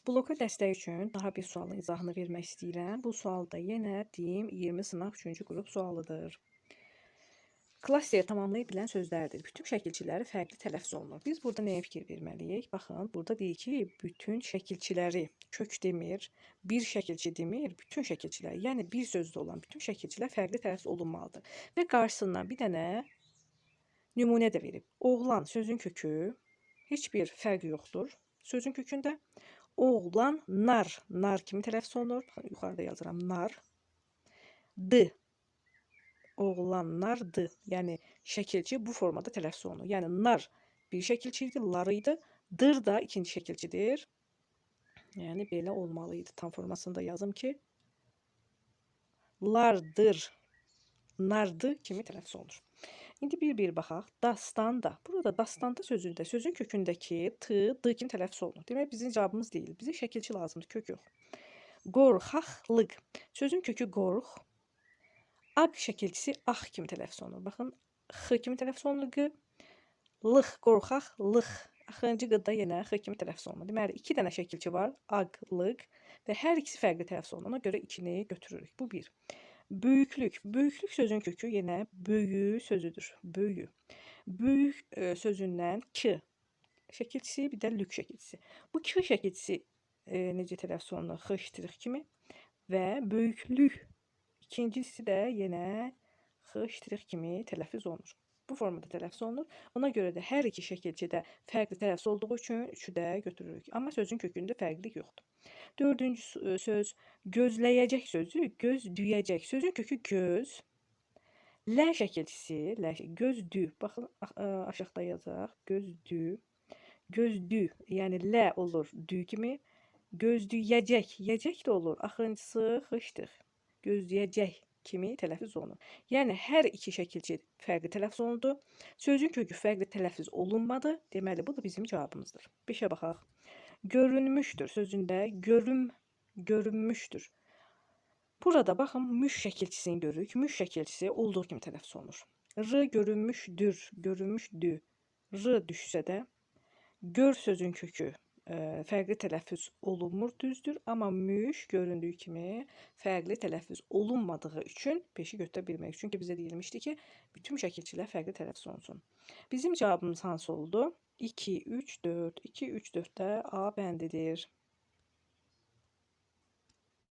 Bloka dəstək üçün daha bir sualın izahını vermək istəyirəm. Bu sual da yenə deyim 20 sınaq 3-cü qrup sualıdır. Klasteri tamamlaya bilən sözlərdir. Bütün şəkilçiləri fərqli tələffüz olunur. Biz burada nəyə fikir verməliyik? Baxın, burada deyir ki, bütün şəkilçiləri kök demir, bir şəkilçi demir, bütün şəkilçilər. Yəni bir sözdə olan bütün şəkilçilər fərqli tələffüz olunmalıdır. Və qarşısından bir dənə nümunə də verib. Oğlan sözün kökü heç bir fərq yoxdur. Sözün kökündə oğlan nar. Nar kimi tələffüz olunur? Baxın, yuxarıda yazıram nar. D. Oğlanlardı. Yəni şəkilçi bu formada tələffüz olunur. Yəni nar bir şəkilçi idi, lar idi. Dır da ikinci şəkilçidir. Yəni belə olmalıydı. Tam formasında yazım ki, lardır, nardı kimi tələffüz olunur. İndi bir baxaq. Dastanda. Burada dastanda sözündə, sözün kökündəki t, d kimi tələffüz olunur. Demək bizim cavabımız deyil. Bizə şəkilçi lazımdır, kök yox. Qorxaqlıq. Sözün kökü qorx. Aq şəkilçisi ax kimi tələffüz olunur. Baxın, x kimi tələffüz olunur. Q. Lıq, qorxaq, lıq. Axırıncı qda yenə x kimi tələffüz olunur. Deməli, 2 dənə şəkilçi var. Aq, lıq və hər ikisi fərqli tələffüz olunur. Ona görə 2-ni götürürük. Bu 1. Böyüklük. Böyüklük sözün kökü yenə böyü sözüdür. Böyü. Böyük sözündən k şəkilçisi, bir də lük şəkilçisi. Bu k şəkilçisi necə tələffüz olunur? X kimi və böyüklük İkincisi də yenə x kimi tələffüz olunur. Bu formada tələffüz olunur. Ona görə də hər iki şəkilçidə fərqli tələffüz olduğu üçün 3-ü də götürürük. Amma sözün kökündə fərqlilik yoxdur. Dördüncü söz gözləyəcək sözü, gözləyəcək. Sözün kökü göz. L şəkilçisi, gözdü. Baxın, aşağıda yazaq. Gözdü. Gözdü. Yəni L olur dü kimi. Gözləyəcək. Yəcək də olur. Axırıncısı xışdır. Gözləyəcək kimi tələffüz olunur. Yəni hər iki şəkilçi fərqli tələffüz olundu. Sözün kökü fərqli tələffüz olunmadı. Deməli, bu da bizim cavabımızdır. 5-ə baxaq. Görünmüşdür sözündə görünmüşdür. Burada baxın, müş şəkilçisini görürük. Müş şəkilçisi olduğu kimi tələffüz olunur. R görünmüşdür, görünmüşdü. R düşsə də gör sözün kökü fərqli tələffüz olunmur, düzdür. Amma müş göründüyü kimi fərqli tələffüz olunmadığı üçün 5-i götürə bilmək. Çünki bizə deyilmişdi ki, bütün şəkilçilər fərqli tələffüz olunsun. Bizim cavabımız hansı oldu? 2, 3, 4. 2, 3, 4 də A bəndidir.